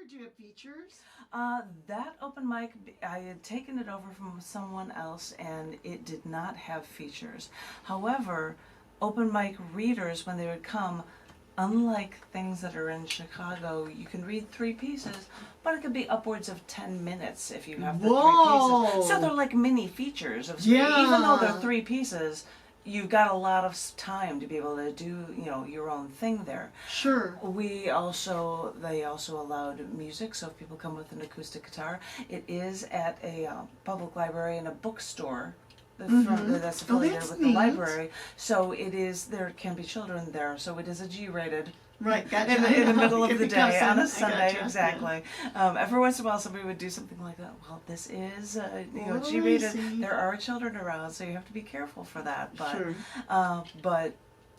or do you have features? That open mic, I had taken it over from someone else and it did not have features. However, open mic readers, when they would come, unlike things that are in Chicago, you can read 3 pieces, but it could be upwards of 10 minutes if you have the 3 pieces. So they're like mini features of even though they're 3 pieces, you've got a lot of time to be able to do, your own thing there. Sure. They also allowed music, so if people come with an acoustic guitar, it is at a public library and a bookstore that's affiliated with the library. So it is, there can be children there, so it is a G-rated. Right, gotcha. In the middle of the day on a Sunday, gotcha. exactly. Yeah. Every once in a while, somebody would do something like that. Well, this is G-rated. There are children around, so you have to be careful for that. But, sure. But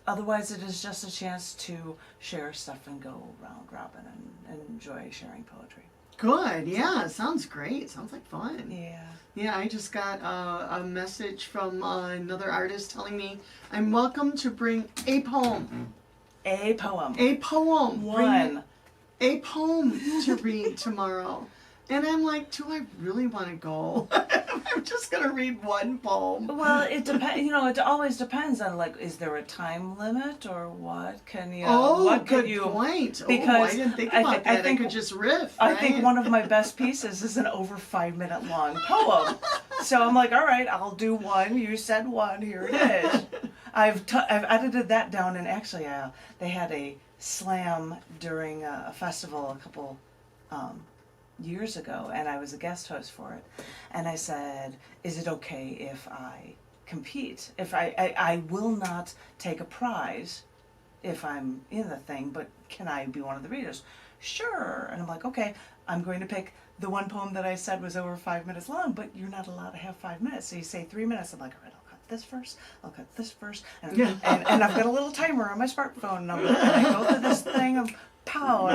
otherwise, it is just a chance to share stuff and go round robin and enjoy sharing poetry. Good. Yeah, sounds great. Sounds like fun. Yeah. Yeah, I just got a message from another artist telling me I'm welcome to bring a poem. A poem. A poem. One. A poem to read tomorrow. And I'm like, do I really want to go? I'm just going to read one poem. Well, it depends. It always depends on, like, is there a time limit or what? Can you? Good point. Because I didn't think about that. I could just riff. I think one of my best pieces is an over 5-minute long poem. So I'm like, all right, I'll do one. You said one. Here it is. I've edited that down, and actually, they had a slam during a festival a couple years ago, and I was a guest host for it. And I said, is it okay if I compete? If I will not take a prize if I'm in the thing, but can I be one of the readers? Sure. And I'm like, okay, I'm going to pick the one poem that I said was over 5 minutes long, but you're not allowed to have 5 minutes. So you say 3 minutes. I'm like, all right, I'll cut this first, I'll cut this first. And I've got a little timer on my smartphone, and I go through this thing of pow,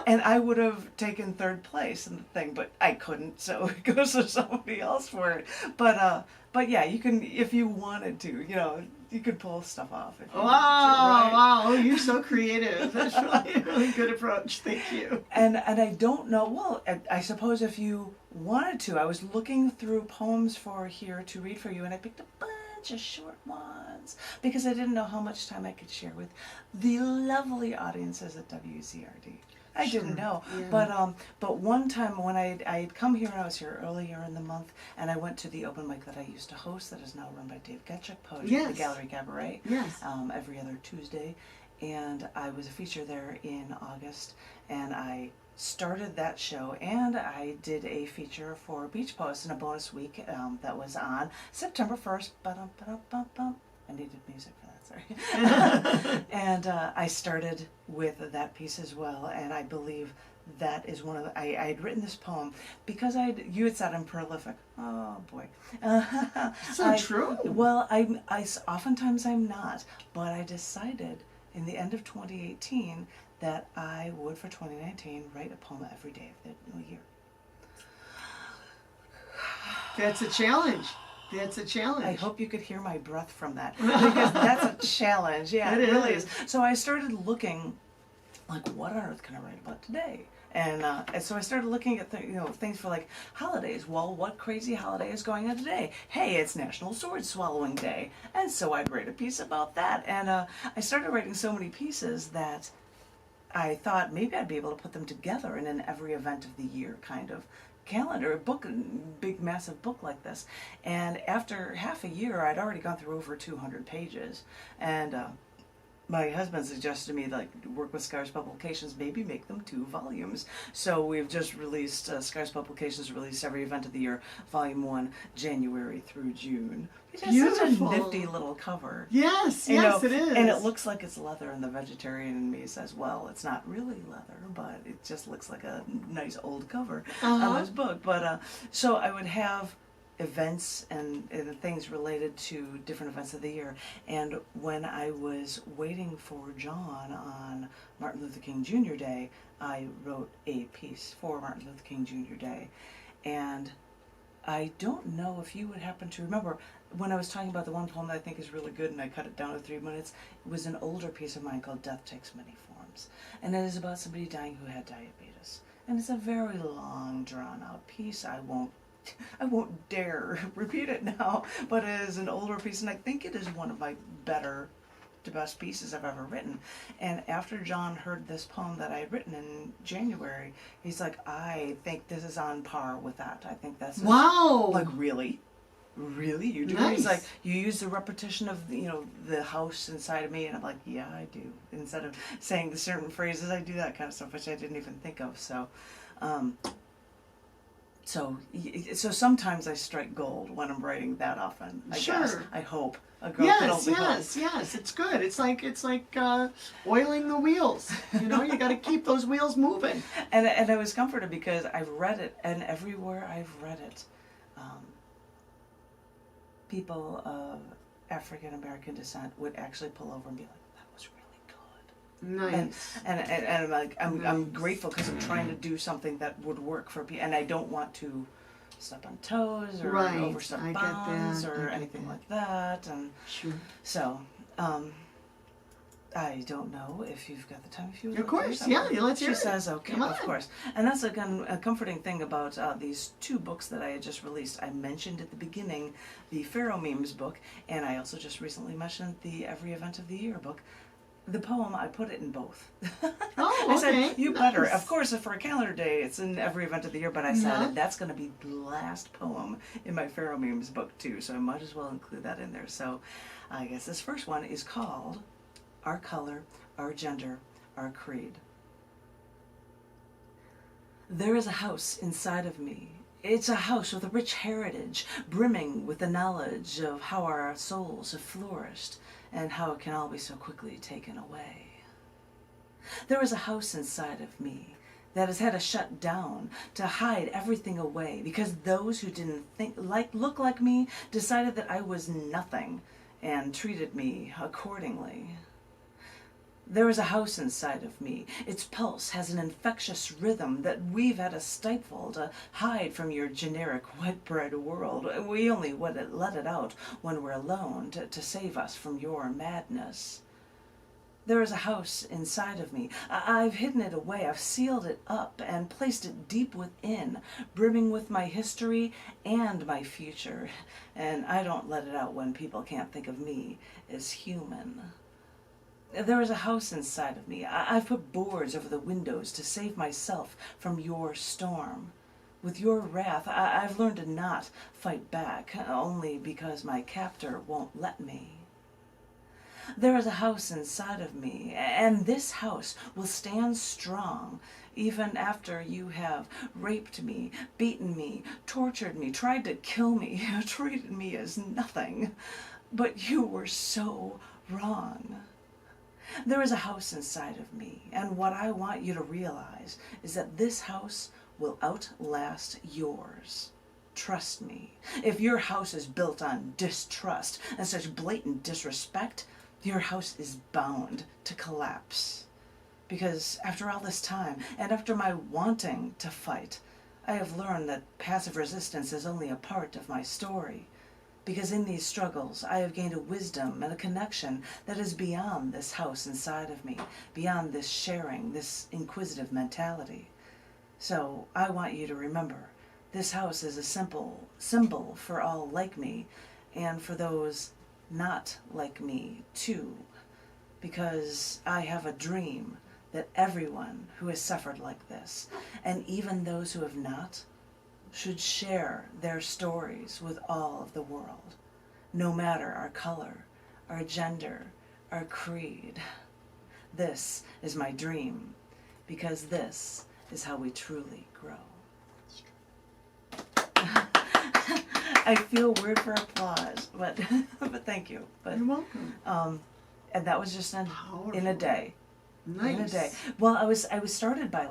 and I would have taken 3rd place in the thing, but I couldn't, so it goes to somebody else for it. But yeah, you can, if you wanted to, you could pull stuff off. If you wanted to, right? Wow, oh, you're so creative. That's really, really good approach. Thank you. And I don't know, well, I suppose if you wanted to, I was looking through poems for here to read for you, and I picked a bunch of short ones because I didn't know how much time I could share with the lovely audiences at WZRD. I didn't know, yeah. But one time when I had come here, and I was here earlier in the month, and I went to the open mic that I used to host, that is now run by Dave Getchuk, Poetry at the Gallery Cabaret, every other Tuesday, and I was a feature there in August, and I started that show, and I did a feature for Beach Post in a bonus week that was on September 1st. I needed music for that, sorry. And I started with that piece as well, and I believe that is one of the, I had written this poem because you had said I'm prolific. Oh boy. So true. Well, I oftentimes I'm not, but I decided in the end of 2018 that I would, for 2019, write a poem every day of the new year. That's a challenge. That's a challenge. I hope you could hear my breath from that, because that's a challenge. Yeah, it really is. So I started looking, like, what on earth can I write about today? And so I started looking at things for, like, holidays. Well, what crazy holiday is going on today? Hey, it's National Sword Swallowing Day, and so I'd write a piece about that. And I started writing so many pieces that I thought maybe I'd be able to put them together in an every event of the year kind of calendar, a book, big massive book like this. And after half a year, I'd already gone through over 200 pages, and my husband suggested to me, like, work with Scars Publications, maybe make them 2 volumes. So we've just released, Scars Publications released every event of the year, volume 1, January through June. It has such a nifty little cover. Yes, it is. And it looks like it's leather, and the vegetarian in me says, well, it's not really leather, but it just looks like a nice old cover on this book. But so I would have events and things related to different events of the year. And when I was waiting for John on Martin Luther King Jr. Day, I wrote a piece for Martin Luther King Jr. Day. And I don't know if you would happen to remember, when I was talking about the one poem that I think is really good and I cut it down to 3 minutes, it was an older piece of mine called Death Takes Many Forms. times. And it is about somebody dying who had diabetes. And it's a very long, drawn-out piece. I won't dare repeat it now, but it is an older piece, and I think it is one of my the best pieces I've ever written. And after John heard this poem that I had written in January, he's like, I think this is on par with that. I think that's Wow. like, really? Really? You do? Nice. He's like, you use the repetition of, the house inside of me, and I'm like, yeah, I do. Instead of saying the certain phrases, I do that kind of stuff, which I didn't even think of. So sometimes I strike gold when I'm writing that often. I guess. I hope. A girl can only hope. Yes. It's good. It's like oiling the wheels. You got to keep those wheels moving. And I was comforted because I've read it, and everywhere I've read it, people of African American descent would actually pull over and be like, "That was really good." Nice. And I'm like, I'm grateful because I'm trying to do something that would work for people, and I don't want to step on toes or overstep bounds or anything like that. And sure. So, I don't know if you've got the time. If you would of course, yeah, let's hear it. She says, okay, of course. And that's again a comforting thing about these two books that I had just released. I mentioned at the beginning the Pharaoh Memes book, and I also just recently mentioned the Every Event of the Year book. The poem, I put it in both. Oh, I said, okay. you Nice. better. Of course, for a calendar day, it's in Every Event of the Year, but I said that's going to be the last poem in my Pharaoh Memes book, too, so I might as well include that in there. So I guess this first one is called Our Color, Our Gender, Our Creed. There is a house inside of me. It's a house with a rich heritage, brimming with the knowledge of how our souls have flourished and how it can all be so quickly taken away. There is a house inside of me that has had to shut down to hide everything away because those who didn't look like me decided that I was nothing and treated me accordingly. There is a house inside of me. Its pulse has an infectious rhythm that we've had to stifle to hide from your generic white bread world. We only let it out when we're alone to save us from your madness. There is a house inside of me. I've hidden it away. I've sealed it up and placed it deep within, brimming with my history and my future. And I don't let it out when people can't think of me as human. There is a house inside of me. I've put boards over the windows to save myself from your storm. With your wrath, I've learned to not fight back, only because my captor won't let me. There is a house inside of me, and this house will stand strong even after you have raped me, beaten me, tortured me, tried to kill me, treated me as nothing. But you were so wrong. There is a house inside of me, and what I want you to realize is that this house will outlast yours. Trust me. If your house is built on distrust and such blatant disrespect, your house is bound to collapse. Because after all this time, and after my wanting to fight, I have learned that passive resistance is only a part of my story. Because in these struggles, I have gained a wisdom and a connection that is beyond this house inside of me, beyond this sharing, this inquisitive mentality. So I want you to remember, this house is a simple symbol for all like me, and for those not like me too. Because I have a dream that everyone who has suffered like this, and even those who have not, should share their stories with all of the world, no matter our color, our gender, our creed. This is my dream, because this is how we truly grow. I feel weird for applause, but thank you. But, You're welcome. And that was just in a day. Nice. In a day. Well, I was started by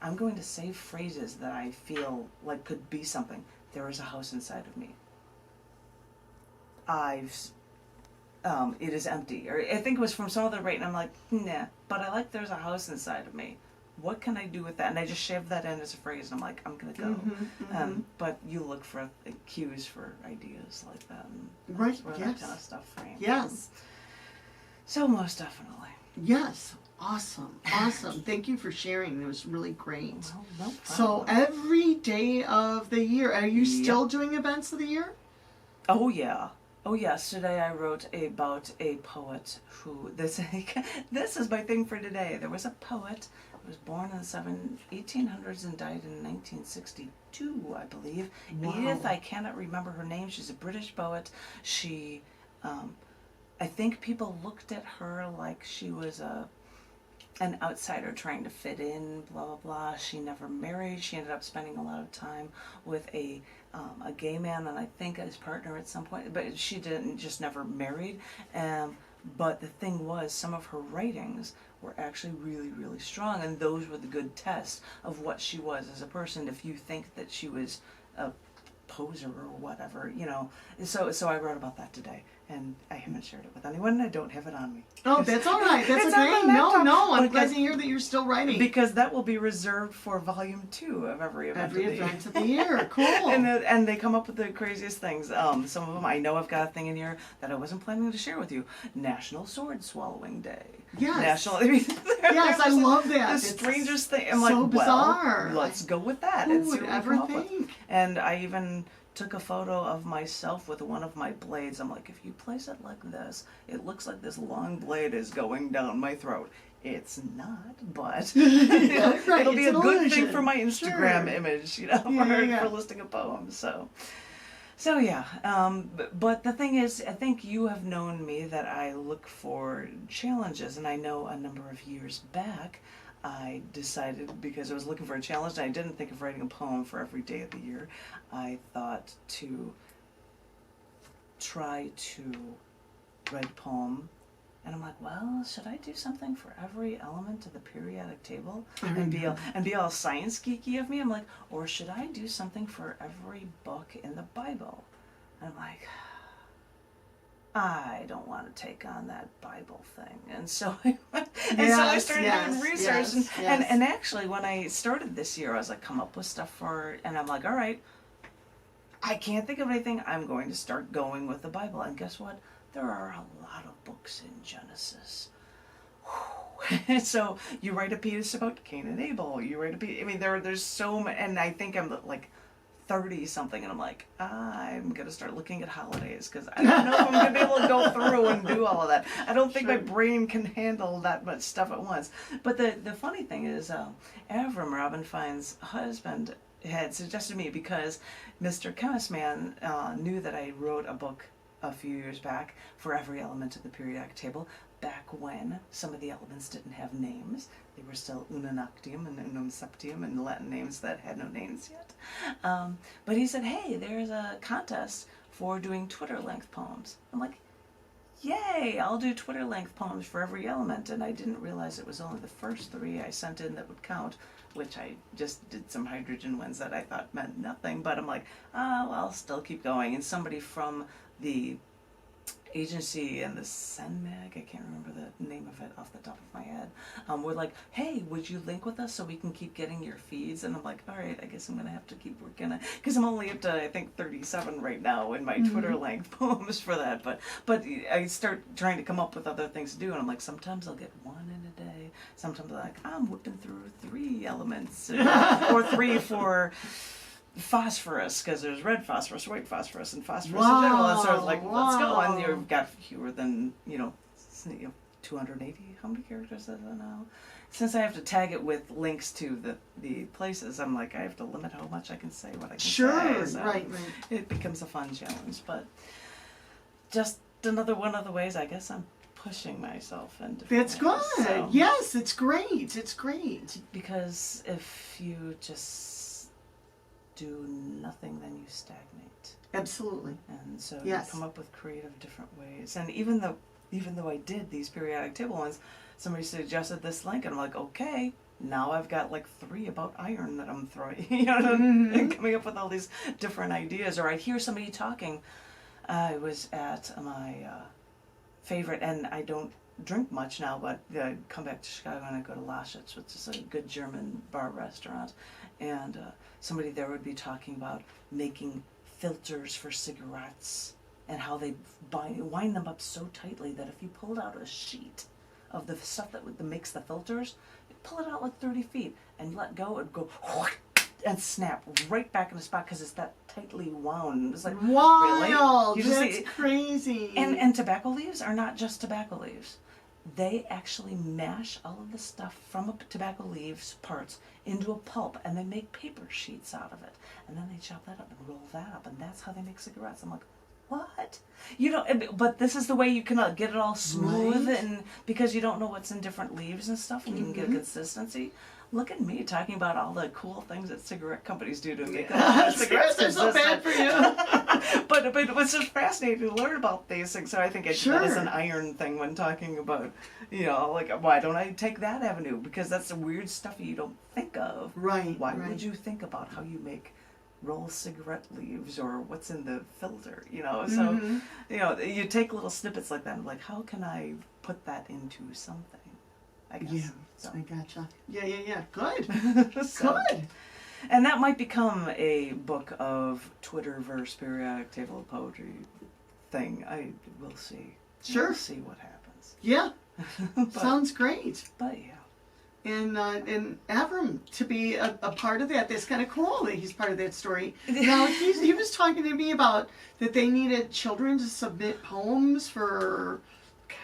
I'm going to save phrases that I feel like could be something. There is a house inside of me. It is empty. Or I think it was from some other rate, and I'm like, nah. But I like there's a house inside of me. What can I do with that? And I just shaved that in as a phrase, and I'm like, I'm gonna go. But you look for cues for ideas like that, and Right. that's where Yes. that kind of stuff framed. Yes. So most definitely. Yes. Awesome. Awesome. Thank you for sharing. It was really great. Well, no problem. So every day of the year, are you still doing events of the year? Oh yeah. Oh yes. Today I wrote about a poet who this is my thing for today. There was a poet who was born in the 1800s and died in 1962, I believe. Wow. Edith, I cannot remember her name. She's a British poet. She, I think people looked at her like she was an outsider trying to fit in, blah, blah, blah. She never married. She ended up spending a lot of time with a gay man, and I think his partner at some point, but she didn't, just never married. But the thing was, some of her writings were actually really, really strong, and those were the good tests of what she was as a person. If you think that she was a poser or whatever, you know. So I wrote about that today, and I haven't shared it with anyone, and I don't have it on me. Oh, that's all right. That's It's on okay. my No, laptop, no. I'm glad because- to hear that you're still writing. Because that will be reserved for volume 2 of every event Every of the year. event of the year. Cool. And they come up with the craziest things. Some of them, I know I've got a thing in here that I wasn't planning to share with you. National Sword Swallowing Day. Yes. National. I mean, Yes, I love that. The It's strangest thing. I'm so like, bizarre. well, let's go with that Who and see would what we ever come up with. think? And I even took a photo of myself with one of my blades. I'm like, if you place it like this, it looks like this long blade is going down my throat. It's not, but Yeah, right, it'll be it's a an good illusion. thing for my Instagram Sure. image, you know, Yeah. for listing a poem. So yeah, but the thing is, I think you have known me that I look for challenges, and I know a number of years back, I decided, because I was looking for a challenge, and I didn't think of writing a poem for every day of the year, I thought to try to write a poem. And I'm like, well, should I do something for every element of the periodic table and be all science geeky of me? I'm like, or should I do something for every book in the Bible? And I'm like, I don't want to take on that Bible thing. And so I started doing research. And actually, when I started this year, I was like, come up with stuff for, and I'm like, all right, I can't think of anything. I'm going to start going with the Bible. And guess what? There are a lot of books in Genesis. So you write a piece about Cain and Abel. You write a piece. I mean, there's so many, and I think I'm like 30 something, and I'm like, I'm gonna start looking at holidays because I don't know if I'm gonna be able to go through and do all of that. I don't think my brain can handle that much stuff at once. But the funny thing is, Avram, Robin Fine's husband, had suggested me because Mr. Chemist Man knew that I wrote a book a few years back for every element of the periodic table, back when some of the elements didn't have names. They were still una noctium and unum septium and Latin names that had no names yet. But he said, hey, there's a contest for doing Twitter length poems. I'm like, yay, I'll do Twitter length poems for every element. And I didn't realize it was only the first 3 I sent in that would count, which I just did some hydrogen ones that I thought meant nothing. But I'm like, oh, I'll still keep going. And somebody from the agency and the Senmag, I can't remember the name of it off the top of my head, were like, hey, would you link with us so we can keep getting your feeds? And I'm like, all right, I guess I'm going to have to keep working it, because I'm only up to, I think, 37 right now in my Twitter length poems for that. But I start trying to come up with other things to do, and I'm like, sometimes I'll get 1 in a day. Sometimes I'm like, I'm whipping through 3 elements, or 3 for phosphorus, because there's red phosphorus, white phosphorus, and phosphorus in general. And so I was like, let's go. And you've got fewer than, 280. How many characters is that now? Since I have to tag it with links to the places, I'm like, I have to limit how much I can say, what I can say. Sure, So right. it becomes a fun challenge. But just another one of the ways I guess I'm pushing myself into. That's good. So, Yes, it's great. It's great. because if you just do nothing, then you stagnate. Absolutely. And so Yes. you come up with creative different ways. And even though I did these periodic table ones, somebody suggested this link, and I'm like, okay, now I've got like 3 about iron that I'm throwing, and coming up with all these different ideas. Or I'd hear somebody talking. I was at my favorite, and I don't drink much now, but I come back to Chicago and I go to Laschitz, which is a good German bar restaurant, and somebody there would be talking about making filters for cigarettes and how they wind them up so tightly that if you pulled out a sheet of the stuff that makes the filters, you pull it out like 30 feet and let go and go and snap right back in the spot because it's that tightly wound. It's like, wild. really? That's crazy. And tobacco leaves are not just tobacco leaves. They actually mash all of the stuff from a tobacco leaves parts into a pulp, and they make paper sheets out of it. And then they chop that up and roll that up, and that's how they make cigarettes. I'm like, what? You know, but this is the way you can get it all smooth, Right. and because you don't know what's in different leaves and stuff, and you can get a consistency. Look at me talking about all the cool things that cigarette companies do to make cigarettes are so bad for you. but it was just fascinating to learn about these things. So I think that is Sure. an iron thing when talking about, you know, like, why don't I take that avenue? Because that's the weird stuff you don't think of. Right. Why right. would you think about how you make roll cigarette leaves or what's in the filter, you know? So, you know, you take little snippets like that and like, how can I put that into something? I guess. Yeah, So. I gotcha. Yeah. Good. So- Good. And that might become a book of Twitter versus periodic table of poetry thing. We'll see. Sure. We'll see what happens. Yeah, But, sounds great. but yeah. And Avram to be a part of that's kind of cool that he's part of that story. Now he was talking to me about that they needed children to submit poems for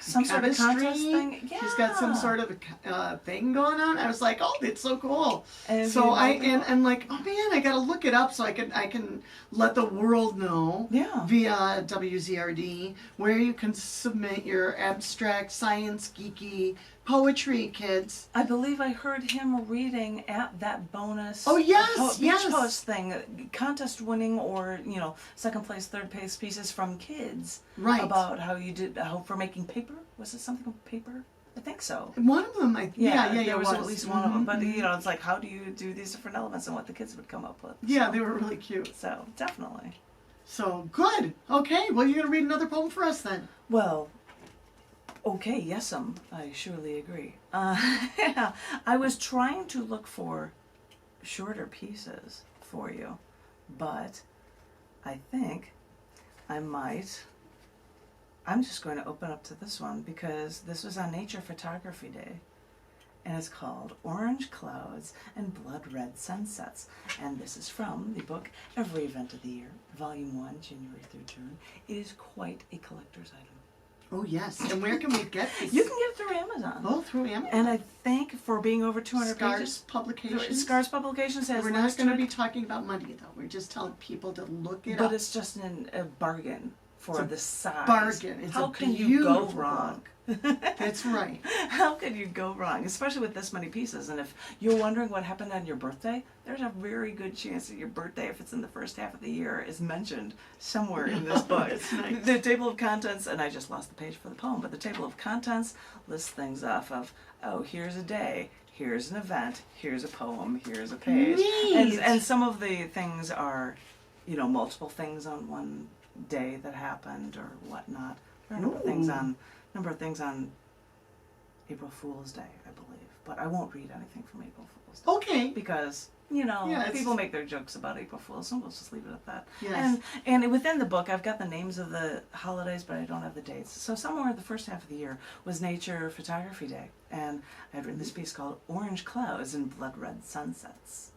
Some sort of chemistry. contest thing. Yeah. He's got some sort of thing going on. I was like, oh, that's so cool. And So you know I'm like, oh man, I gotta look it up so I can let the world know Yeah. via WZRD where you can submit your abstract science geeky poetry, kids. I believe I heard him reading at that bonus Oh, yes, beach yes. post thing, contest winning or, you know, second place, third place pieces from kids. Right. About how you did, for making paper? Was it something with paper? I think so. One of them, There was was at least one of them. But, Mhm. you know, it's like, how do you do these different elements and what the kids would come up with? Yeah, So- they were really cute. So, definitely. So good. Okay, well, you're gonna read another poem for us then. Well, okay, yes'm, I surely agree. I was trying to look for shorter pieces for you, but I think I'm just going to open up to this one because this was on Nature Photography Day, and it's called Orange Clouds and Blood Red Sunsets, and this is from the book Every Event of the Year, Volume 1, January through June. It is quite a collector's item. Oh yes. And where can we get this? You can get it through Amazon. Oh, through Amazon. And I think for being over 200 Scars pages, Publications. Scars Publications has We're links not going to it, be talking about money though. We're just telling people to look it but up. it's just a bargain for It's a the size. bargain. It's How a can you go beautiful wrong? That's right. How could you go wrong, especially with this many pieces? And if you're wondering what happened on your birthday, there's a very good chance that your birthday, if it's in the first half of the year, is mentioned somewhere in this book. That's nice. The table of contents, and I just lost the page for the poem, but the table of contents lists things off of, oh, here's a day, here's an event, here's a poem, here's a page. Neat. And some of the things are, you know, multiple things on one day that happened or whatnot. There are a number of things on April Fool's Day, I believe. But I won't read anything from April Fool's Day. Okay. Because, you know, Yeah, it's- people make their jokes about April Fools, so we'll just leave it at that. Yes. And within the book, I've got the names of the holidays, but I don't have the dates. So somewhere in the first half of the year was Nature Photography Day, and I had written this piece called Orange Clouds and Blood Red Sunsets.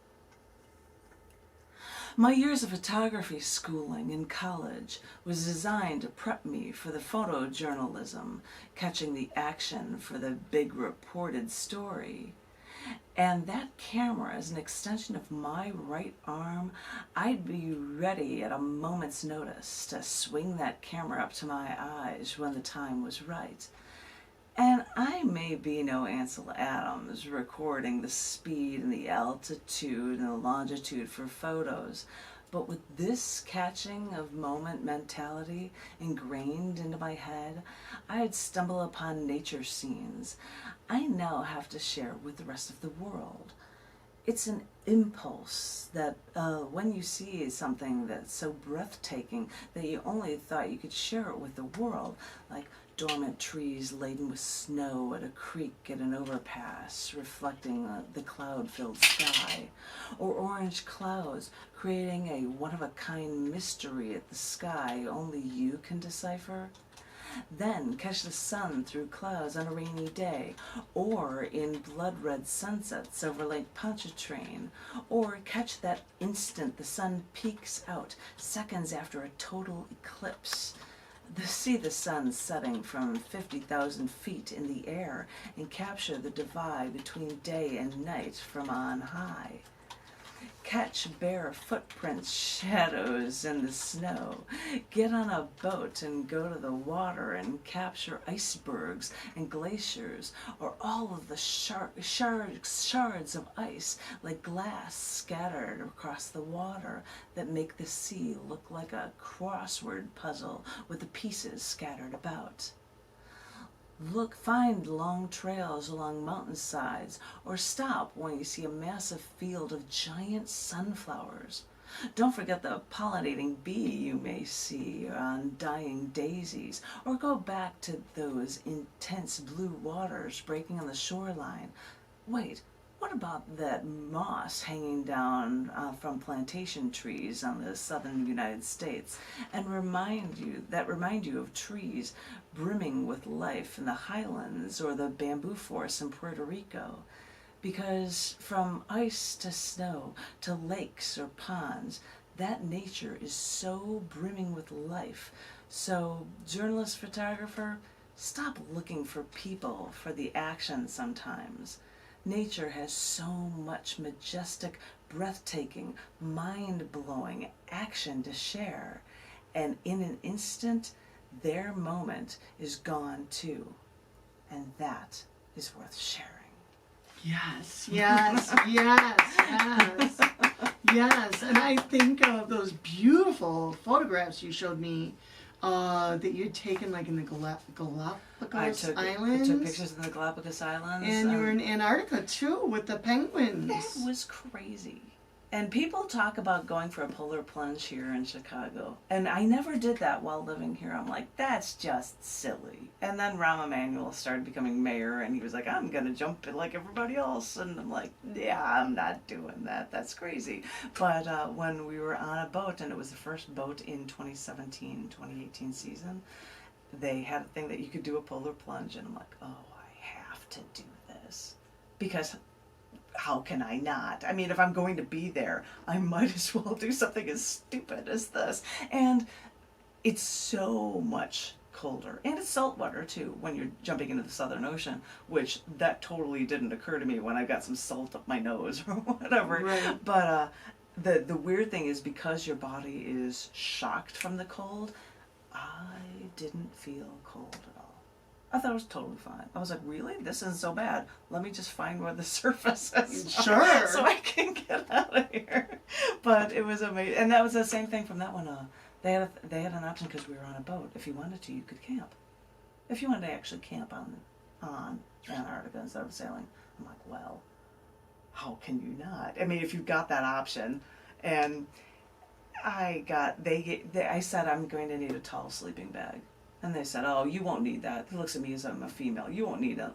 My years of photography schooling in college was designed to prep me for the photojournalism, catching the action for the big reported story. And that camera is an extension of my right arm. I'd be ready at a moment's notice to swing that camera up to my eyes when the time was right. And I may be no Ansel Adams recording the speed and the altitude and the longitude for photos, but with this catching of moment mentality ingrained into my head, I'd stumble upon nature scenes I now have to share with the rest of the world. It's an impulse that when you see something that's so breathtaking that you only thought you could share it with the world, like dormant trees laden with snow at a creek at an overpass reflecting the cloud-filled sky, or orange clouds creating a one-of-a-kind mystery at the sky only you can decipher. Then catch the sun through clouds on a rainy day, or in blood-red sunsets over Lake Pontchartrain, or catch that instant the sun peeks out, seconds after a total eclipse. See the sun setting from 50,000 feet in the air and capture the divide between day and night from on high. Catch bare footprints, shadows in the snow. Get on a boat and go to the water and capture icebergs and glaciers, or all of the shards of ice like glass scattered across the water that make the sea look like a crossword puzzle with the pieces scattered about. Find long trails along mountainsides, or stop when you see a massive field of giant sunflowers. Don't forget the pollinating bee you may see on dying daisies, or go back to those intense blue waters breaking on the shoreline. Wait, what about that moss hanging down from plantation trees on the southern United States, and remind you of trees brimming with life in the highlands or the bamboo forests in Puerto Rico? Because from ice to snow to lakes or ponds, that nature is so brimming with life. So, journalist, photographer, stop looking for people for the action sometimes. Nature has so much majestic, breathtaking, mind-blowing action to share, and in an instant, their moment is gone too, and that is worth sharing. Yes, yes, yes, yes, yes. And I think of those beautiful photographs you showed me that you'd taken like in the Galapagos Islands. I took pictures in the Galapagos Islands. And you were in Antarctica too with the penguins. That was crazy. And people talk about going for a polar plunge here in Chicago. And I never did that while living here. I'm like, that's just silly. And then Rahm Emanuel started becoming mayor, and he was like, I'm going to jump in like everybody else. And I'm like, yeah, I'm not doing that. That's crazy. But when we were on a boat, and it was the first boat in 2017-2018 season, they had a thing that you could do a polar plunge. And I'm like, oh, I have to do this. Because how can I not? I mean, if I'm going to be there, I might as well do something as stupid as this. And it's so much colder. And it's saltwater, too, when you're jumping into the Southern Ocean, which that totally didn't occur to me when I got some salt up my nose or whatever. Right. But the weird thing is, because your body is shocked from the cold, I didn't feel cold at all. I thought it was totally fine. I was like, really? This isn't so bad. Let me just find where the surface is. Sure. So I can get out of here. But it was amazing. And that was the same thing from that one. They had an option because we were on a boat. If you wanted to, you could camp. If you wanted to actually camp on Antarctica instead of sailing. I'm like, well, how can you not? I mean, if you've got that option. And I said, I'm going to need a tall sleeping bag. And they said, oh, you won't need that. He looks at me as I'm a female. You won't need a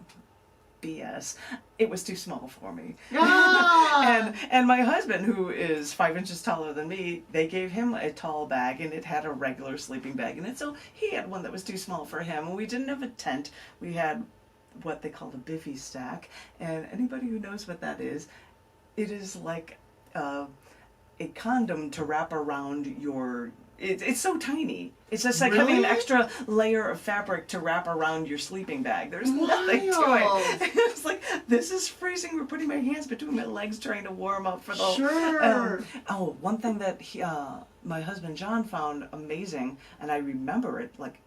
BS. It was too small for me. Ah! and my husband, who is 5 inches taller than me, they gave him a tall bag, and it had a regular sleeping bag in it. So he had one that was too small for him. And we didn't have a tent. We had what they called a bivvy stack. And anybody who knows what that is, it is like a condom to wrap around your... It's so tiny. It's just like having an extra layer of fabric to wrap around your sleeping bag. There's nothing to it. It's like, this is freezing. We're putting my hands between my legs trying to warm up for the... Sure. One thing that my husband John found amazing, and I remember it, like,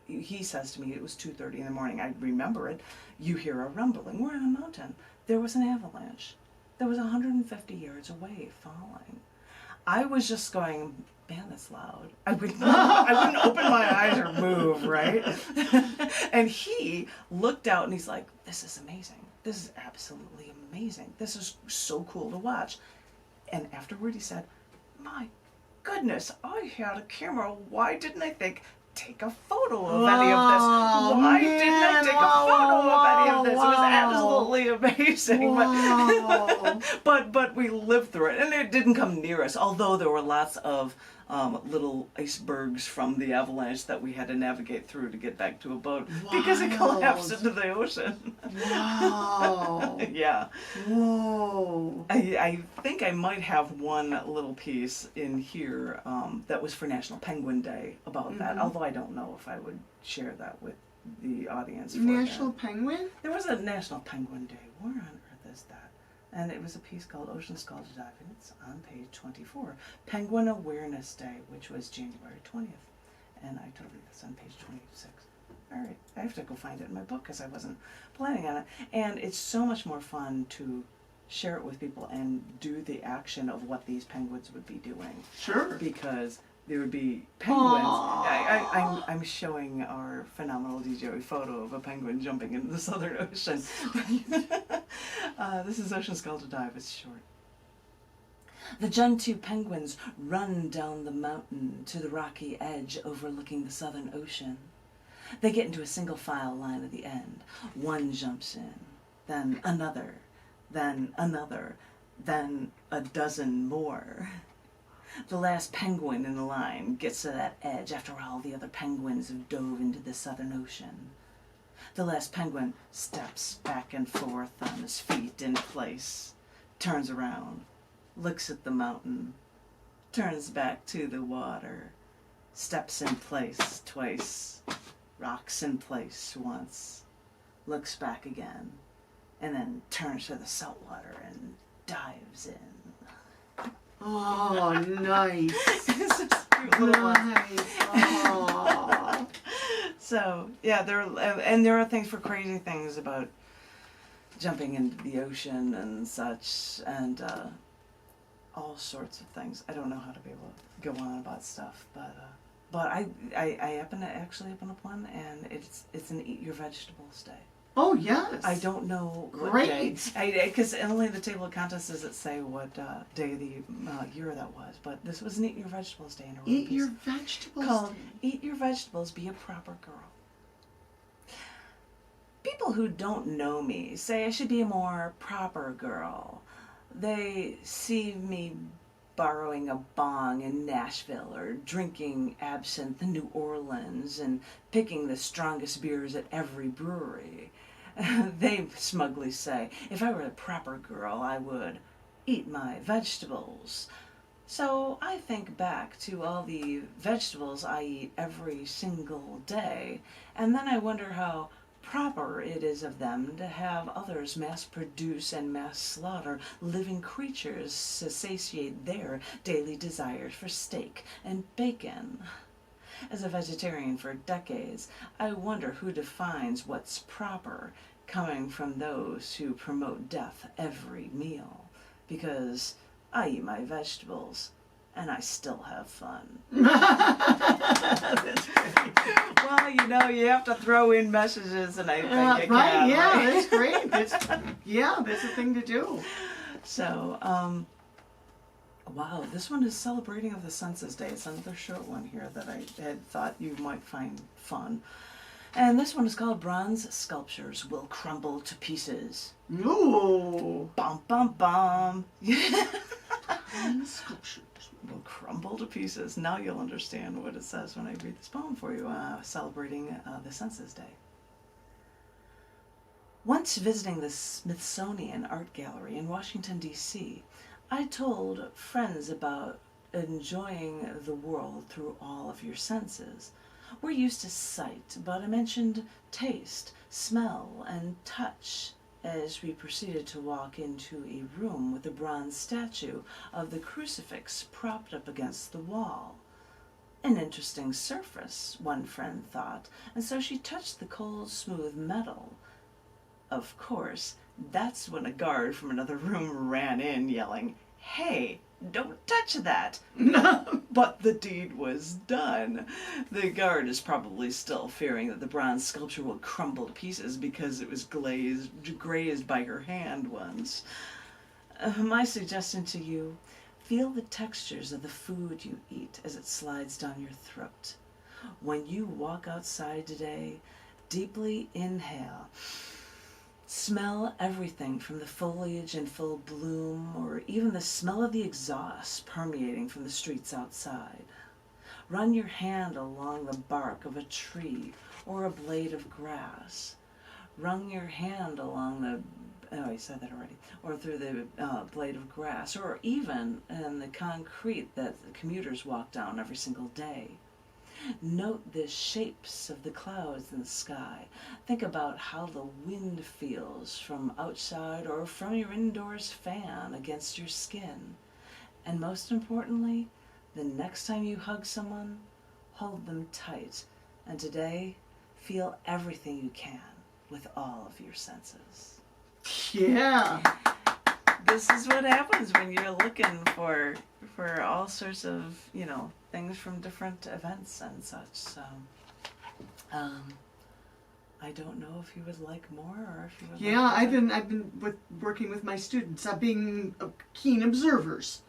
he says to me, it was 2:30 in the morning. I remember it. You hear a rumbling. We're on a mountain. There was an avalanche. There was 150 yards away falling. I was just going, man, that's loud. I wouldn't open my eyes or move, right? And he looked out and he's like, this is amazing. This is absolutely amazing. This is so cool to watch. And afterward he said, my goodness, I had a camera. Why didn't I think, take a photo of any of this? Why didn't I take a photo of any of this? It was absolutely amazing. Wow. But we lived through it, and it didn't come near us, although there were lots of little icebergs from the avalanche that we had to navigate through to get back to a boat because it collapsed into the ocean. Wow. Yeah. Whoa. I think I might have one little piece in here that was for National Penguin Day about that, although I don't know if I would share that with the audience. National Penguin? There was a National Penguin Day. Where on earth is that? And it was a piece called Ocean Skull to Dive In. It's on page 24. Penguin Awareness Day, which was January 20th. And I totally, that's on page 26. All right, I have to go find it in my book because I wasn't planning on it. And it's so much more fun to share it with people and do the action of what these penguins would be doing. Sure. Because there would be penguins. Aww. I'm showing our phenomenal DJ photo of a penguin jumping into the Southern Ocean. This is Ocean Skull to Dive. It's short. The Gentoo penguins run down the mountain to the rocky edge overlooking the Southern Ocean. They get into a single file line at the end. One jumps in, then another, then another, then a dozen more. The last penguin in the line gets to that edge after all the other penguins have dove into the Southern Ocean. The last penguin steps back and forth on his feet in place, turns around, looks at the mountain, turns back to the water, steps in place twice, rocks in place once, looks back again, and then turns to the salt water and dives in. Oh, nice. It's just cute little one. Nice. Oh. So yeah, there are things for crazy things about jumping into the ocean and such, and all sorts of things. I don't know how to be able to go on about stuff, but I happen to actually happen upon, and it's an Eat Your Vegetables Day. Oh, yes. I don't know what Great. day. Because only the table of contents does it say what day of the year that was. But this was an Eat Your Vegetables Day in a row Eat piece Your Vegetables called Day. Eat Your Vegetables, Be a Proper Girl. People who don't know me say I should be a more proper girl. They see me borrowing a bong in Nashville or drinking absinthe in New Orleans and picking the strongest beers at every brewery. They smugly say, if I were a proper girl, I would eat my vegetables. So I think back to all the vegetables I eat every single day, and then I wonder how proper it is of them to have others mass produce and mass slaughter living creatures to satiate their daily desires for steak and bacon. As a vegetarian for decades, I wonder who defines what's proper, coming from those who promote death every meal. Because I eat my vegetables, and I still have fun. That's great. Well, you have to throw in messages, and I think I Right, can. yeah, Right? that's great. That's a thing to do. So, wow, this one is celebrating of the Census Day. It's another short one here that I had thought you might find fun. And this one is called Bronze Sculptures Will Crumble to Pieces. Ooh. Bum, bum, bum. Sculptures. Will crumble to pieces. Now you'll understand what it says when I read this poem for you, celebrating the Census Day. Once visiting the Smithsonian Art Gallery in Washington, D.C., I told friends about enjoying the world through all of your senses. We're used to sight, but I mentioned taste, smell, and touch as we proceeded to walk into a room with a bronze statue of the crucifix propped up against the wall. An interesting surface, one friend thought, and so she touched the cold, smooth metal. Of course, that's when a guard from another room ran in, yelling, "Hey, don't touch that!" But the deed was done. The guard is probably still fearing that the bronze sculpture will crumble to pieces because it was grazed by her hand once. My suggestion to you, feel the textures of the food you eat as it slides down your throat. When you walk outside today, deeply inhale. Smell everything from the foliage in full bloom, or even the smell of the exhaust permeating from the streets outside. Run your hand along the bark of a tree or a blade of grass. Run your hand along the, oh, I said that already, or through the blade of grass, or even in the concrete that the commuters walk down every single day. Note the shapes of the clouds in the sky. Think about how the wind feels from outside or from your indoors fan against your skin. And most importantly, the next time you hug someone, hold them tight. And today, feel everything you can with all of your senses. Yeah. This is what happens when you're looking for all sorts of, things from different events and such. So, I don't know if you would like more or if you would. Yeah, like I've been working with my students. I've been keen observers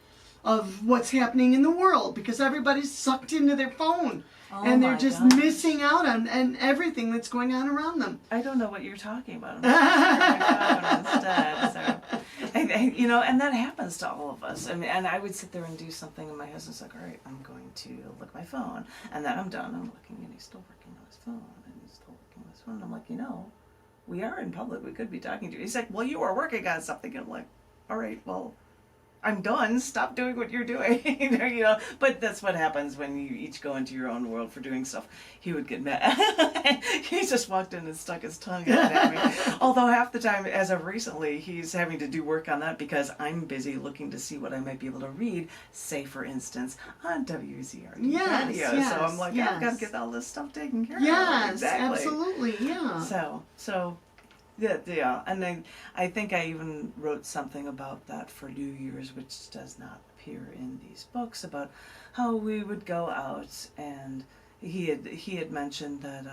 of what's happening in the world because everybody's sucked into their phone and they're just missing out on everything that's going on around them. I don't know what you're talking about. I'm just instead. So, and that happens to all of us. I mean, and I would sit there and do something, and my husband's like, "All right, I'm going to look at my phone," and then I'm done. I'm looking, and he's still working on his phone, and he's still working on his phone. And I'm like, we are in public. We could be talking to you. He's like, "Well, you are working on something." And I'm like, "All right, well, I'm done. Stop doing what you're doing." But that's what happens when you each go into your own world for doing stuff. He would get mad. He just walked in and stuck his tongue out at me. Although half the time, as of recently, he's having to do work on that because I'm busy looking to see what I might be able to read, say for instance, on WZRD radio. So I'm like, I've got to get all this stuff taken care of. Yes, Exactly. absolutely, yeah. So yeah, and then I think I even wrote something about that for New Year's, which does not appear in these books, about how we would go out, and he had mentioned that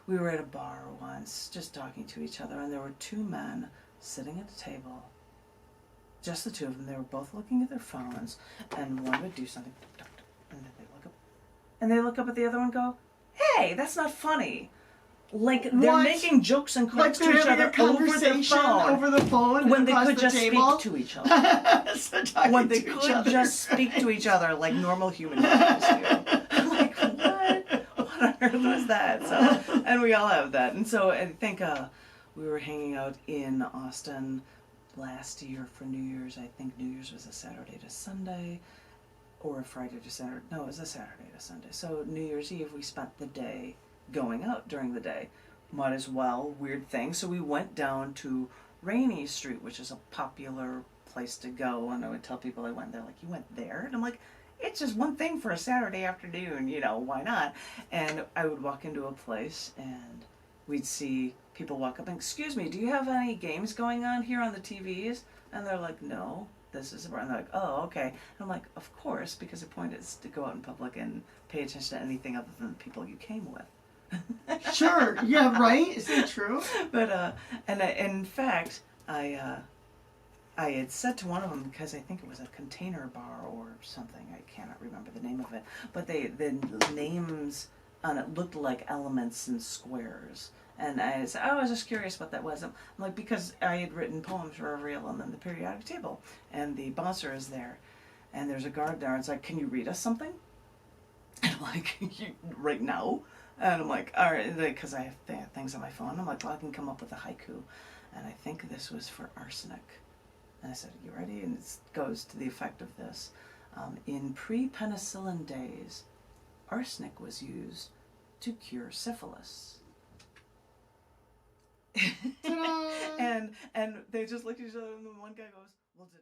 we were at a bar once, just talking to each other, and there were two men sitting at a table, just the two of them. They were both looking at their phones, and one would do something, and then they look up at the other one and go, "Hey, that's not funny." Like they're making jokes and cracks to each other over the phone when they could just speak to each other. When they could just speak to each other like normal human beings do. I'm like, what on earth was that? So, and we all have that. And so I think we were hanging out in Austin last year for New Year's. I think New Year's was a Saturday to Sunday, or a Friday to Saturday. No, it was a Saturday to Sunday. So New Year's Eve we spent the day going out during the day. Might as well, weird thing. So we went down to Rainy Street, which is a popular place to go. And I would tell people I went there, like, "You went there?" And I'm like, it's just one thing for a Saturday afternoon, why not? And I would walk into a place and we'd see people walk up and, "Excuse me, do you have any games going on here on the TVs?" And they're like, "No, this is," and they're like, "Oh, okay." And I'm like, "Of course, because the point is to go out in public and pay attention to anything other than the people you came with." Sure. Yeah. Right. Is that true? But in fact, I had said to one of them, because I think it was a Container Bar or something. I cannot remember the name of it. But the names on it looked like elements and squares. And I said, I was just curious what that was. I'm like, because I had written poems for every element in the periodic table, and the bouncer is there, and there's a guard there. And it's like, "Can you read us something?" And I'm like, "Right now?" And I'm like, all right, because I have things on my phone. I'm like, well, I can come up with a haiku. And I think this was for arsenic. And I said, "You ready?" And it goes to the effect of this. In pre-penicillin days, arsenic was used to cure syphilis. and they just look at each other, and the one guy goes, "Well, did